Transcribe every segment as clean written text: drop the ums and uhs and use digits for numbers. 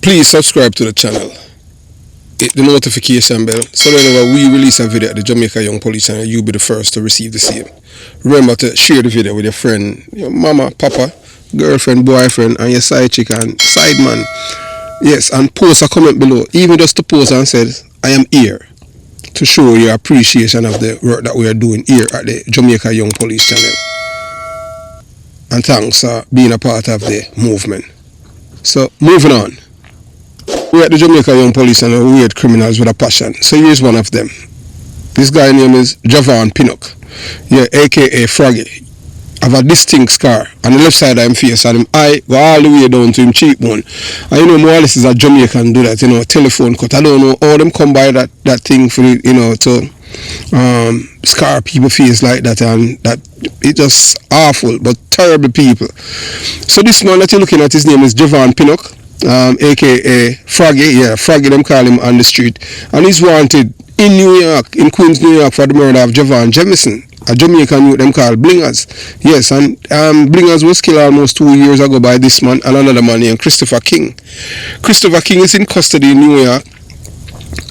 Please subscribe to the channel. Hit the notification bell so that whenever we release a video at the Jamaica Young Police channel, you'll be the first to receive the same. Remember to share the video with your friend, your mama, papa, girlfriend, boyfriend, and your side chick and side man. Yes, and post a comment below, even just to post and say, I am here to show your appreciation of the work that we are doing here at the Jamaica Young Police channel. And thanks for being a part of the movement. So, moving on. We at the Jamaica Young Police channel, we hate criminals with a passion. So here's one of them. This guy's name is Javon Pinnock. Yeah, aka Froggy. Have a distinct scar on the left side of his face, and him eye go all the way down to him cheekbone. And you know, more or less is a Jamaican do that, you know, telephone cut. I don't know how them come by that thing for, you know, to scar people face like that, and that it's just awful, but terrible people. So this man that you're looking at, his name is Javon Pinnock, aka Froggy. Yeah, Froggy them call him on the street, and he's wanted in New York, in Queens, New York, for the murder of Javon Jamison, a Jamaican youth them called Blingers. Yes, and Blingers was killed almost 2 years ago by this man and another man named Christopher King. Christopher King is in custody in New York,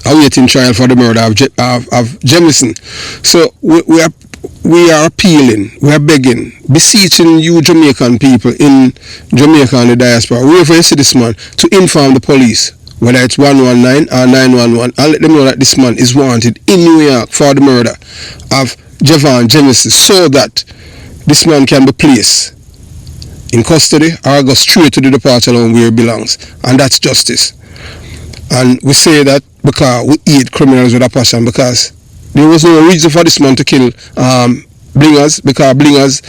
awaiting trial for the murder of Jamison. So we are appealing, we are begging, beseeching you Jamaican people in Jamaica and the diaspora, wherever you see this man, to inform the police, whether it's 119 or 911, and let them know that this man is wanted in New York for the murder of Javon Jamison, so that this man can be placed in custody or go straight to the departure home where he belongs. And that's justice. And we say that because we hate criminals with a passion, because there was no reason for this man to kill Blingers, because Blingers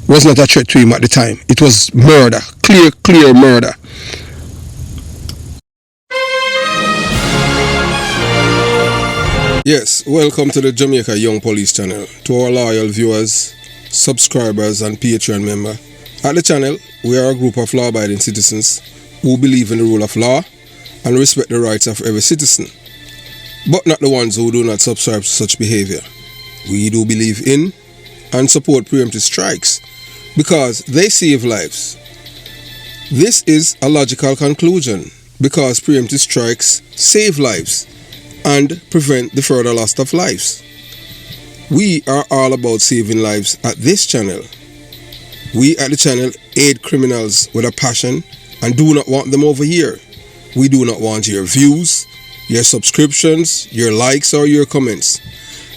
was not a threat to him at the time. It was murder, clear murder. Yes, welcome to the Jamaica Young Police channel. To our loyal viewers, subscribers and Patreon member. At the channel, we are a group of law-abiding citizens who believe in the rule of law and respect the rights of every citizen, but not the ones who do not subscribe to such behavior. We do believe in and support preemptive strikes because they save lives. This is a logical conclusion because preemptive strikes save lives and prevent the further loss of lives. We are all about saving lives at this channel. We at the channel aid criminals with a passion and do not want them over here. We do not want your views, your subscriptions, your likes or your comments.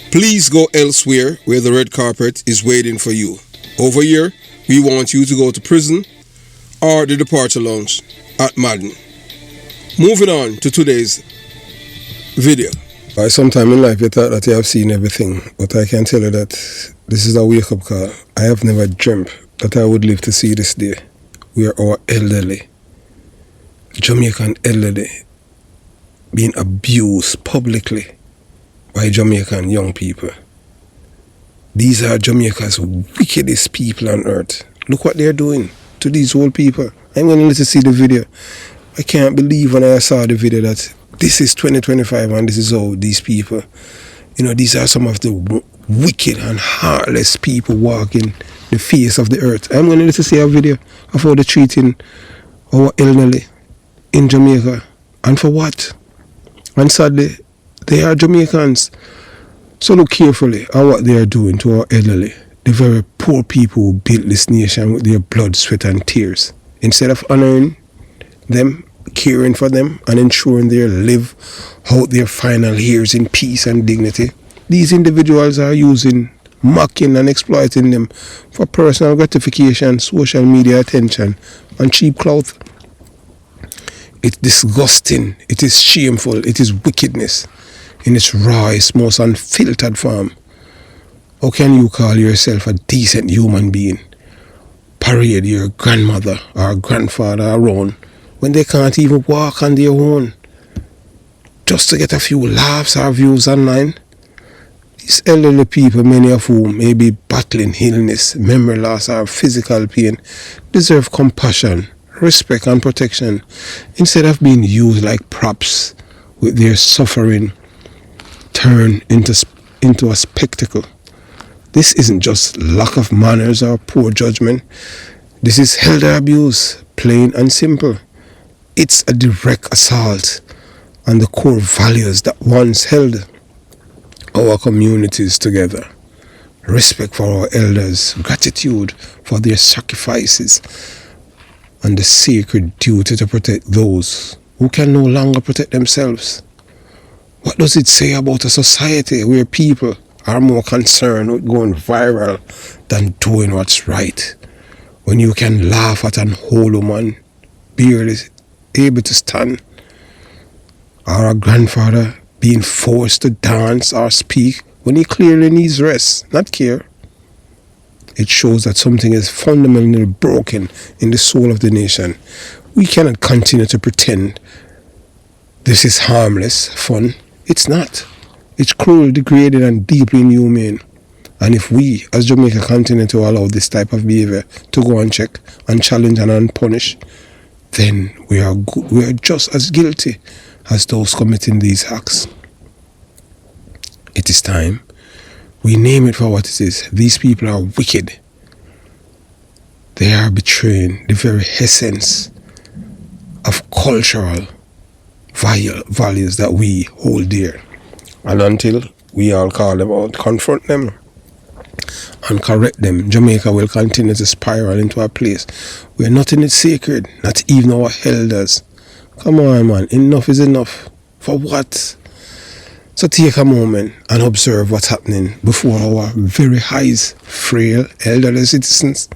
Please go elsewhere where the red carpet is waiting for you. Over here, we want you to go to prison or the departure lounge at Madden. Moving on to today's video. By sometime in life you thought that you have seen everything, but I can tell you that this is a wake-up call. I have never dreamt that I would live to see this day where our elderly, Jamaican elderly, being abused publicly by Jamaican young people. These are Jamaica's wickedest people on earth. Look what they're doing to these old people. I'm going to let you see the video. I can't believe when I saw the video that this is 2025 and this is how these people, you know, these are some of the wicked and heartless people walking the face of the earth. I'm going to let you see a video of how they're treating our elderly in Jamaica. And for what? And sadly, they are Jamaicans. So look carefully at what they are doing to our elderly, the very poor people who built this nation with their blood, sweat and tears. Instead of honoring them, caring for them and ensuring they live out their final years in peace and dignity, these individuals are using, mocking and exploiting them for personal gratification, social media attention and cheap clout. It's disgusting, it is shameful, it is wickedness in its rawest, most unfiltered form. How can you call yourself a decent human being, parade your grandmother or grandfather around when they can't even walk on their own, just to get a few laughs or views online? These elderly people, many of whom may be battling illness, memory loss or physical pain, deserve compassion, respect and protection instead of being used like props with their suffering turned into a spectacle. This isn't just lack of manners or poor judgment. This is elder abuse, plain and simple. It's a direct assault on the core values that once held our communities together. Respect for our elders, gratitude for their sacrifices, and the sacred duty to protect those who can no longer protect themselves. What does it say about a society where people are more concerned with going viral than doing what's right? When you can laugh at an old woman barely able to stand, or a grandfather being forced to dance or speak when he clearly needs rest, not care. It shows that something is fundamentally broken in the soul of the nation. We cannot continue to pretend this is harmless fun. It's not. It's cruel, degrading, and deeply inhumane. And if we, as Jamaica, continue to allow this type of behavior to go unchecked, unchallenged, and unpunished, then we are just as guilty as those committing these acts. It is time we name it for what it is. These people are wicked. They are betraying the very essence of cultural values that we hold dear. And until we all call them out, confront them, and correct them, Jamaica will continue to spiral into a place where nothing is sacred, not even our elders. Come on, man, enough is enough. For what? So take a moment and observe what's happening before our very eyes. Frail, elderly citizens,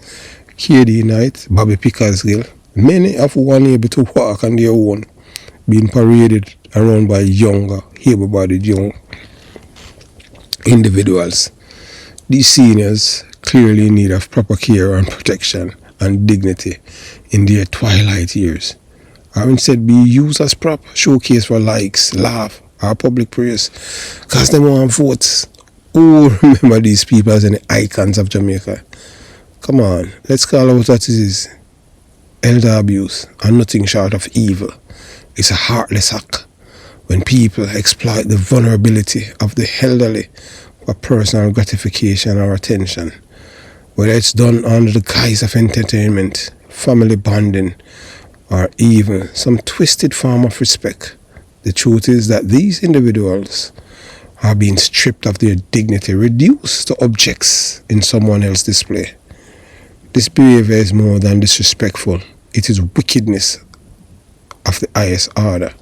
KD Knight, Bobby Pickersgill, many of who are unable to walk on their own, being paraded around by younger, able-bodied young individuals. These seniors clearly in need of proper care and protection and dignity in their twilight years, or instead be used as prop, showcase for likes, laugh, or public praise, because they want votes. Oh, remember these people as any icons of Jamaica. Come on, let's call out what it is. Elder abuse and nothing short of evil. It's a heartless act when people exploit the vulnerability of the elderly for personal gratification or attention, whether it's done under the guise of entertainment, family bonding, or even some twisted form of respect. The truth is that these individuals are being stripped of their dignity, reduced to objects in someone else's display. This behavior is more than disrespectful. It is wickedness of the highest order,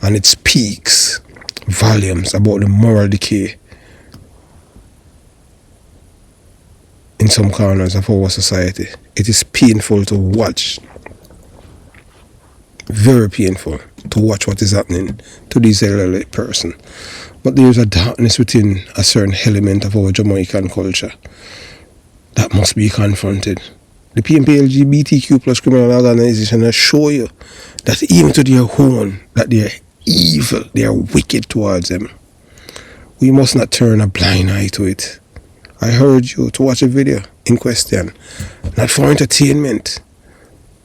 and it speaks volumes about the moral decay in some corners of our society. It is painful to watch, very painful to watch what is happening to this elderly person. But there is a darkness within a certain element of our Jamaican culture that must be confronted. The PNP LGBTQ plus criminal organization has shown you that even to their own, that they are evil, they are wicked towards them. We must not turn a blind eye to it. I urge you to watch a video in question, not for entertainment,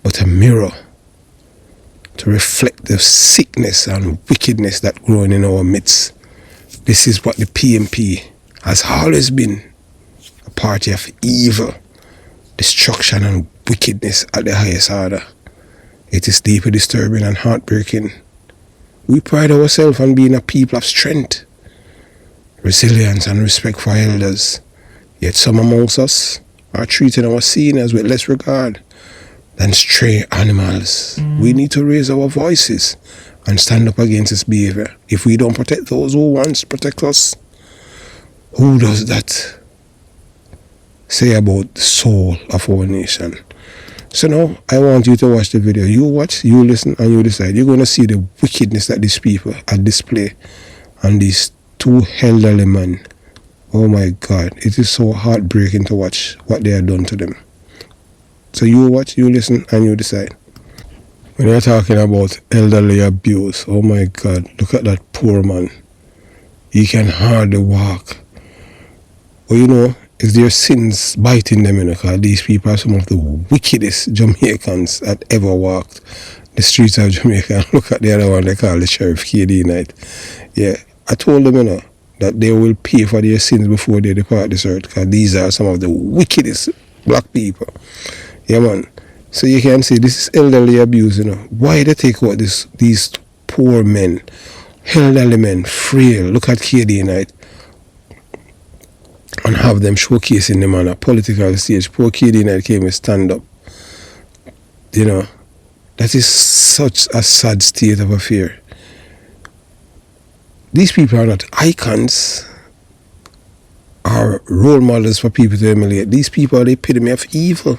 but a mirror to reflect the sickness and wickedness that growing in our midst. This is what the PNP has always been, a party of evil, destruction and wickedness at the highest order. It is deeply disturbing and heartbreaking. We pride ourselves on being a people of strength, resilience and respect for elders, yet some amongst us are treating our seniors with less regard than stray animals. We need to raise our voices and stand up against this behavior. If we don't protect those who want to protect us, who does that say about the soul of our nation? So now I want you to watch the video. You watch, you listen, and you decide. You're going to see the wickedness that these people are display on these two elderly men. Oh my God, it is so heartbreaking to watch what they have done to them. So you watch, you listen, and you decide. When you're talking about elderly abuse, oh my God, look at that poor man. He can hardly walk. Well, you know, it's their sins biting them, you know, because these people are some of the wickedest Jamaicans that ever walked the streets of Jamaica. Look at the other one they call the Sheriff KD Knight. Yeah, I told them, you know, that they will pay for their sins before they depart this earth, because these are some of the wickedest black people. Yeah, man. So you can see this is elderly abuse, you know. Why they take out these poor men, elderly men, frail. Look at KD Knight and have them showcasing them on a political stage. Poor KD Knight came and stand up. You know, that is such a sad state of affair. These people are not icons or role models for people to emulate. These people are the epitome of evil.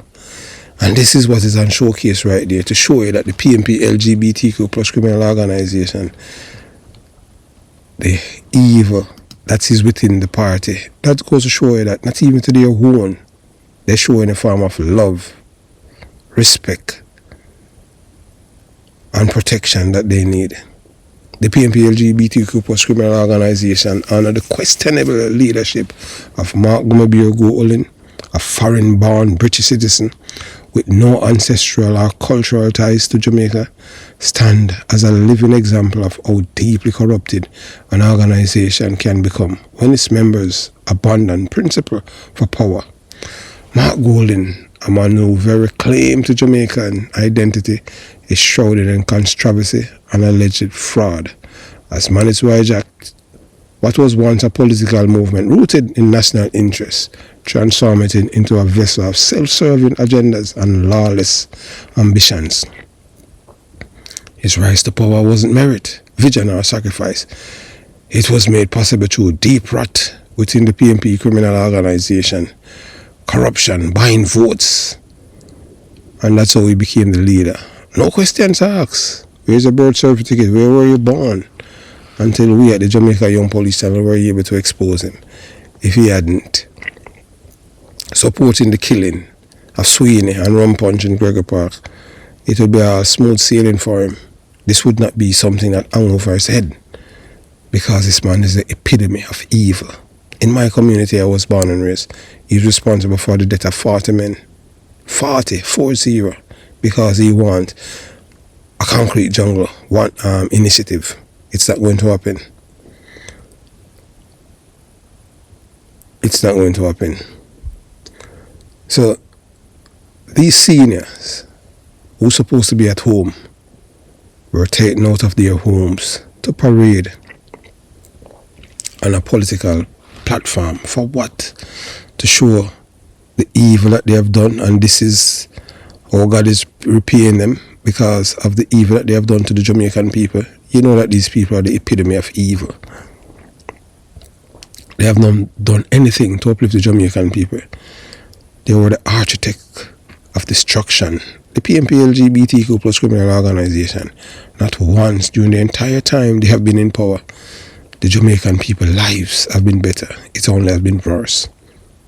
And this is what is on showcase right there, to show you that the PNP LGBTQ plus criminal organization, the evil that is within the party, that goes to show you that not even to their own, they're showing a form of love, respect, and protection that they need. The PNP LGBTQ plus criminal organization, under the questionable leadership of Mark Gumabir, a foreign-born British citizen with no ancestral or cultural ties to Jamaica, stand as a living example of how deeply corrupted an organization can become when its members abandon principle for power. Mark Golding, a man who very claim to Jamaican identity, is shrouded in controversy and alleged fraud, as managed to hijack what was once a political movement rooted in national interests, transform it into a vessel of self-serving agendas and lawless ambitions. His rise to power wasn't merit, vision, or sacrifice. It was made possible through deep rot within the PNP criminal organization, corruption, buying votes, and that's how he became the leader. No questions asked. Where's your birth certificate? Where were you born? Until we at the Jamaica Young Police Channel were able to expose him. If he hadn't supporting the killing of Sweeney and Rum Punch in Gregor Park, it would be a smooth sailing for him. This would not be something that hung over his head, because this man is the epitome of evil. In my community I was born and raised, he's responsible for the death of 40 men. 40, because he wants a concrete jungle initiative. It's not going to happen. It's not going to happen. So these seniors who are supposed to be at home were taken out of their homes to parade on a political platform. For what? To show the evil that they have done, and this is how God is repaying them because of the evil that they have done to the Jamaican people. You know that these people are the epitome of evil. They have not done anything to uplift the Jamaican people. They were the architect of destruction. The PNP LGBTQ plus criminal organization, not once during the entire time they have been in power, the Jamaican people's lives have been better. It only has been worse.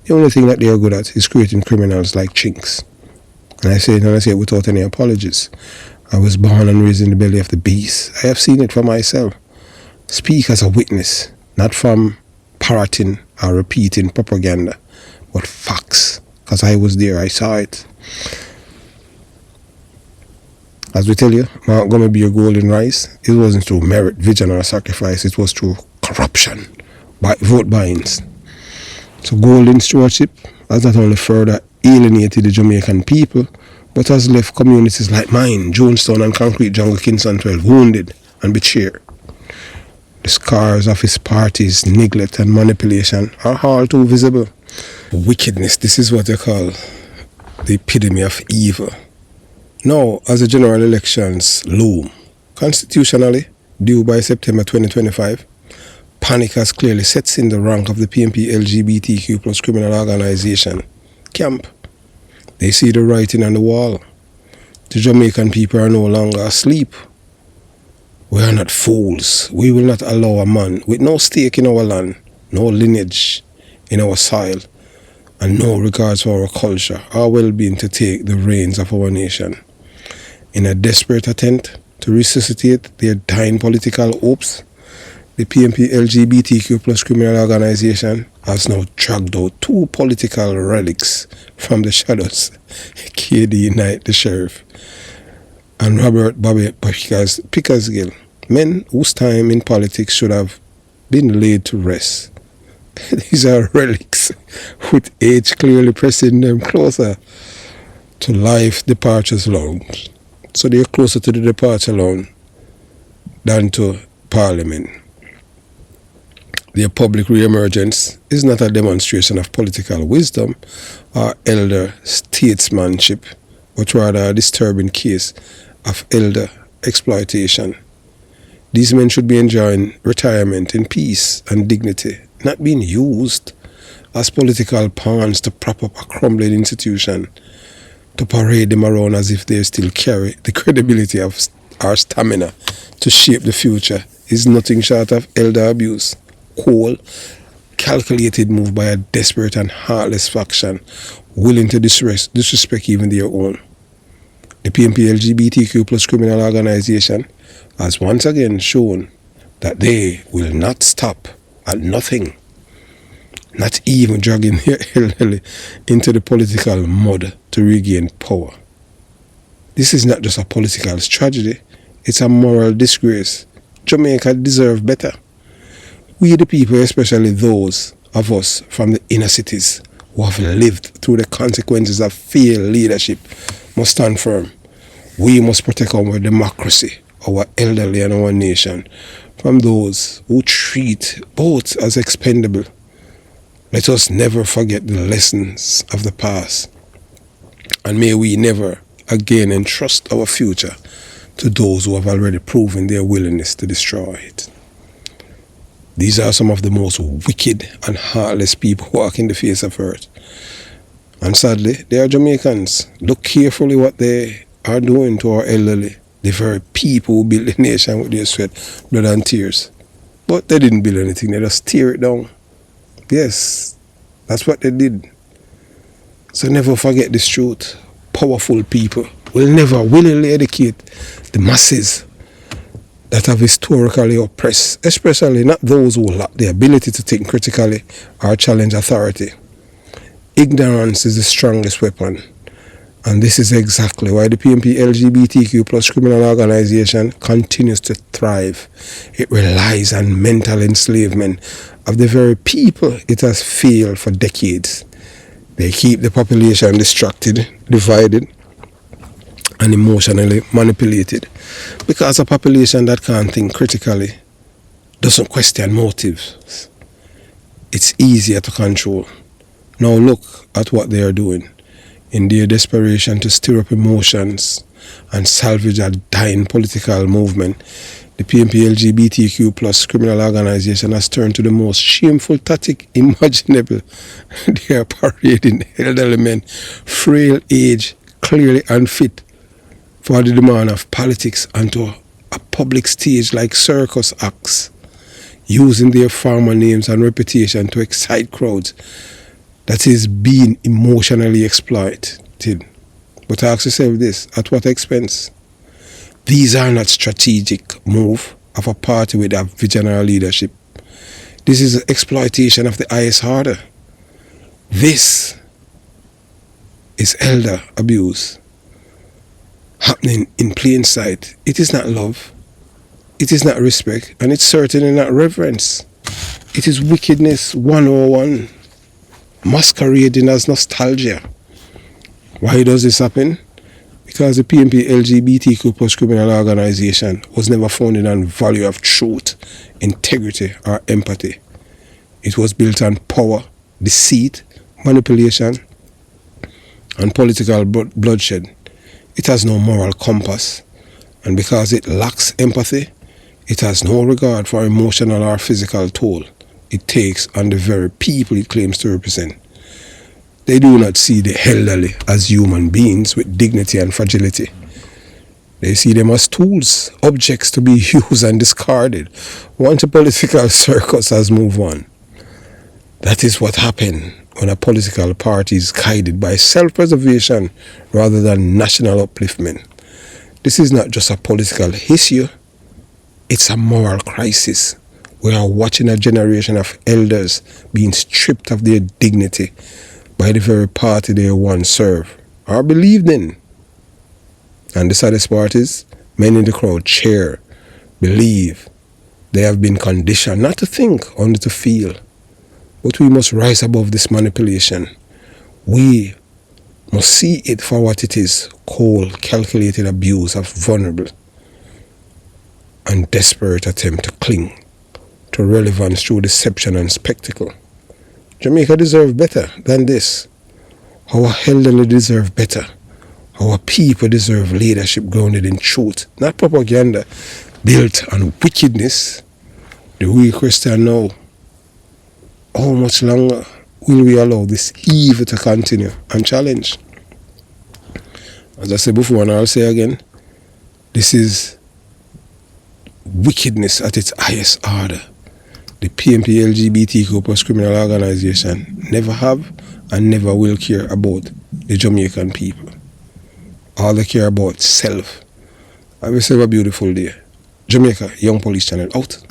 The only thing that they are good at is creating criminals like chinks. And I say it without any apologies. I was born and raised in the belly of the beast. I have seen it for myself. Speak as a witness, not from parroting or repeating propaganda, but facts. Because I was there, I saw it. As we tell you, Mark going to be a golden rise. It wasn't through merit, vision, or sacrifice. It was through corruption, vote buyings. So golden stewardship has not only further alienated the Jamaican people, but has left communities like mine, Jonestown and Concrete Jungle, Kingston 12, wounded and betrayed. The scars of his party's neglect and manipulation are all too visible. Wickedness, this is what they call the epitome of evil. Now, as the general elections loom, constitutionally due by September 2025, panic has clearly set in the rank of the PNP LGBTQ plus criminal organization camp. They see the writing on the wall. The Jamaican people are no longer asleep. We are not fools. We will not allow a man with no stake in our land, no lineage in our soil, and no regards for our culture, our well-being to take the reins of our nation. In a desperate attempt to resuscitate their dying political hopes, the PNP LGBTQ plus criminal organization has now dragged out two political relics from the shadows, KD Knight, the sheriff, and Robert Bobby Pickersgill, men whose time in politics should have been laid to rest. These are relics, with age clearly pressing them closer. to life departures lounge. So they're closer to the departure lounge than to Parliament. Their public re-emergence is not a demonstration of political wisdom or elder statesmanship, but rather a disturbing case of elder exploitation. These men should be enjoying retirement in peace and dignity, not being used as political pawns to prop up a crumbling institution, to parade them around as if they still carry the credibility of our stamina to shape the future is nothing short of elder abuse. Cold, calculated move by a desperate and heartless faction willing to disrespect even their own. The PNP LGBTQ plus criminal organization has once again shown that they will not stop at nothing, not even dragging their elderly into the political mud to regain power. This is not just a political tragedy, it's a moral disgrace. Jamaica deserves better. We the people, especially those of us from the inner cities who have lived through the consequences of failed leadership, must stand firm. We must protect our democracy, our elderly and our nation from those who treat both as expendable. Let us never forget the lessons of the past, and may we never again entrust our future to those who have already proven their willingness to destroy it. These are some of the most wicked and heartless people walking the face of earth. And sadly, they are Jamaicans. Look carefully what they are doing to our elderly, the very people who built the nation with their sweat, blood and tears. But they didn't build anything, they just tear it down. Yes, that's what they did. So never forget this truth. Powerful people will never willingly educate the masses that have historically oppressed, especially not those who lack the ability to think critically or challenge authority. Ignorance is the strongest weapon, and this is exactly why the PNP LGBTQ plus criminal organization continues to thrive. It relies on mental enslavement of the very people it has failed for decades. They keep the population distracted, divided, and emotionally manipulated, because a population that can't think critically doesn't question motives. It's easier to control. Now look at what they are doing. In their desperation to stir up emotions and salvage a dying political movement, the PNP LGBTQ plus criminal organization has turned to the most shameful tactic imaginable. They are parading elderly men, frail age, clearly unfit for the demand of politics onto a public stage like circus acts, using their former names and reputation to excite crowds that is being emotionally exploited. But ask yourself this, at what expense? These are not strategic move of a party with a visionary leadership. This is exploitation of the highest order. This is elder abuse happening in plain sight. It is not love, it is not respect, and it's certainly not reverence. It is wickedness 101, masquerading as nostalgia. Why does this happen? Because the PNP LGBTQ plus criminal organization was never founded on value of truth, integrity, or empathy. It was built on power, deceit, manipulation, and political bloodshed. It has no moral compass, and because it lacks empathy, it has no regard for emotional or physical toll it takes on the very people it claims to represent. They do not see the elderly as human beings with dignity and fragility. They see them as tools, objects to be used and discarded once a political circus has moved on. That is what happened when a political party is guided by self-preservation rather than national upliftment. This is not just a political issue, it's a moral crisis. We are watching a generation of elders being stripped of their dignity by the very party they once served or believed in. And the saddest part is, many in the crowd cheer, believe they have been conditioned not to think, only to feel. But we must rise above this manipulation. We must see it for what it is: cold, calculated abuse of vulnerable and desperate attempt to cling to relevance through deception and spectacle. Jamaica deserve better than this. Our elderly deserve better. Our people deserve leadership grounded in truth, not propaganda built on wickedness. The real question now: how much longer will we allow this evil to continue and challenge? As I said before, and I'll say again, this is wickedness at its highest order. The PMP LGBTQ plus criminal organization never have and never will care about the Jamaican people. All they care about self. Have yourself a beautiful day. Jamaica Young Police Channel out.